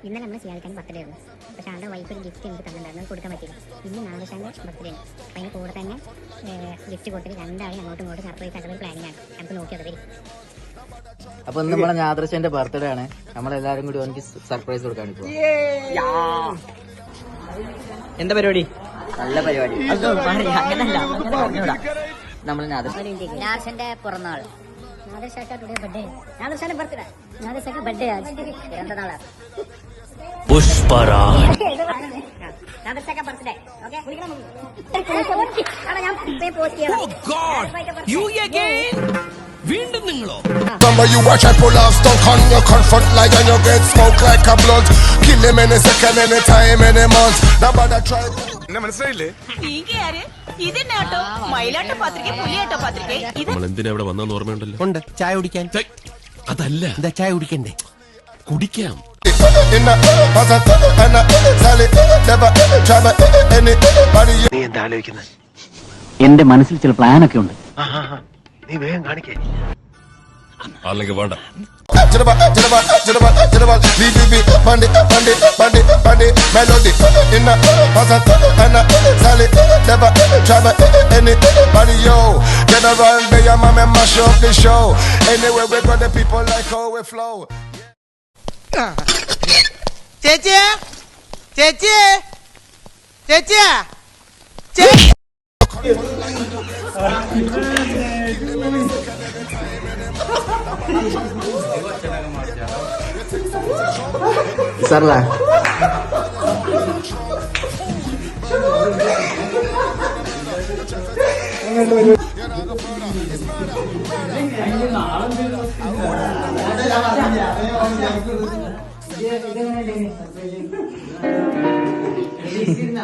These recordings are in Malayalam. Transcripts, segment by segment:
ഇന്നലെ നമ്മൾ സിയാദിക്കാൻ ബർത്ത്ഡേ ആയിരുന്നു. പക്ഷേ ആളുടെ വൈഫ് ഒരു ഗിഫ്റ്റ് എനിക്ക് തന്നിട്ടുണ്ടായിരുന്നു, കൊടുക്കാൻ പറ്റില്ല. ഇന്ന് നാദിഷാൻ്റെ ബർത്ത്ഡേ ആണ്. അപ്പം അതിന് കൂടെ തന്നെ ഗിഫ്റ്റ് കൊടുത്തിട്ട് രണ്ടാളും അങ്ങോട്ടും ഇങ്ങോട്ടും സർപ്രൈസ് ആക്കുന്ന ഒരു പ്ലാനിങ് ആണ്. നമുക്ക് നോക്കിയത് വരും. അപ്പൊ ഇന്ന് നമ്മളെ നാദിഷാന്റെ ബർത്ത്ഡേ ആണ്. നമ്മളെല്ലാരും കൂടി എനിക്ക് സർപ്രൈസ് കൊടുക്കാൻ ഇപ്പോൾ. എന്താ പരിപാടി? നല്ല പരിപാടി. നമ്മൾ നാദിഷാന്റെ പിറന്നാൾ, നാദിഷാന്റെ ബർത്ത്ഡേ, നാദിഷാന്റെ ബർത്ത്ഡേ, നാദിഷാന്റെ ബർത്ത്ഡേ എന്താ നാളാണ് പുഷ്പരാജ്. നാദിഷാന്റെ ബർത്ത്ഡേ. ഓക്കേ, വീണ്ടും നിങ്ങളോ? Remember you watch I pull off stuck on your confront like and you get smoke like a blunt. Kill him any second, any time, any month. Nobody try. എന്നെ മനസ്സിലായില്ലേ? നമ്മൾ എന്തിനാ ഇവിടെ വന്നെന്ന് ഓർമ്മയുണ്ടല്ലോ? ഉണ്ട്, ചായ കുടിക്കാൻ. അതല്ല, എന്താ ചായ കുടിക്കണ്ടേ? കുടിക്കാം. നീ എന്താ ആലോചിക്കുന്നത്? എന്റെ മനസ്സിൽ ചില പ്ലാനൊക്കെ ഉണ്ട്. നീ വേഗം കാണിക്കേ. അല്ലെങ്കിൽ വേണ്ട. Melody in the and Sally never trouble anybody yo. General they a man mash up the show. Anyway we got the people like how we flow. ചേച്ചി ചേച്ചി ചേച്ചി സാറല്ല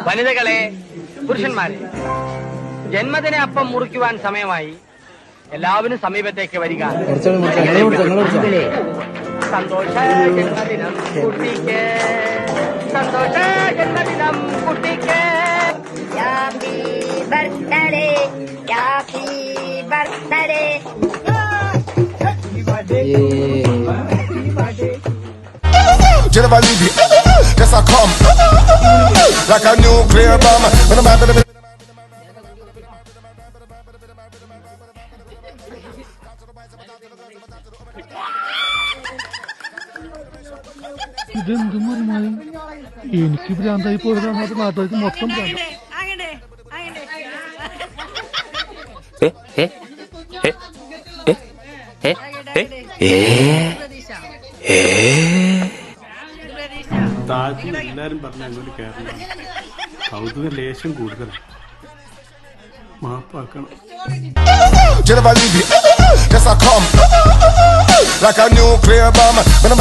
വനിതകളെ, പുരുഷന്മാരെ, ജന്മദിന അപ്പം മുറിക്കുവാൻ സമയമായി. എല്ലാവരും സമീപത്തേക്ക് വരിക. സന്തോഷ ജന്മദിനം കുട്ടിക്ക്, സന്തോഷ ജന്മദിനം കുട്ടിക്ക്. Happy birthday, happy birthday. Never leave you, just a come like a nuclear bomb. When I'm happy. ഇതെന്തും മറിമായി എനിക്ക് ഭ്രാന്തായി പോയതാണ്. അത് നാട്ടുകാർക്ക് മൊത്തം ഭ്രാന്ത്. താജ് എല്ലാരും പറഞ്ഞ അങ്ങോട്ട് കയറണം. കൗതുക ലേശം കൂടുതലാണ്. മാപ്പാക്കണം. Never leave you, just a come like a nuclear bomb. When I'm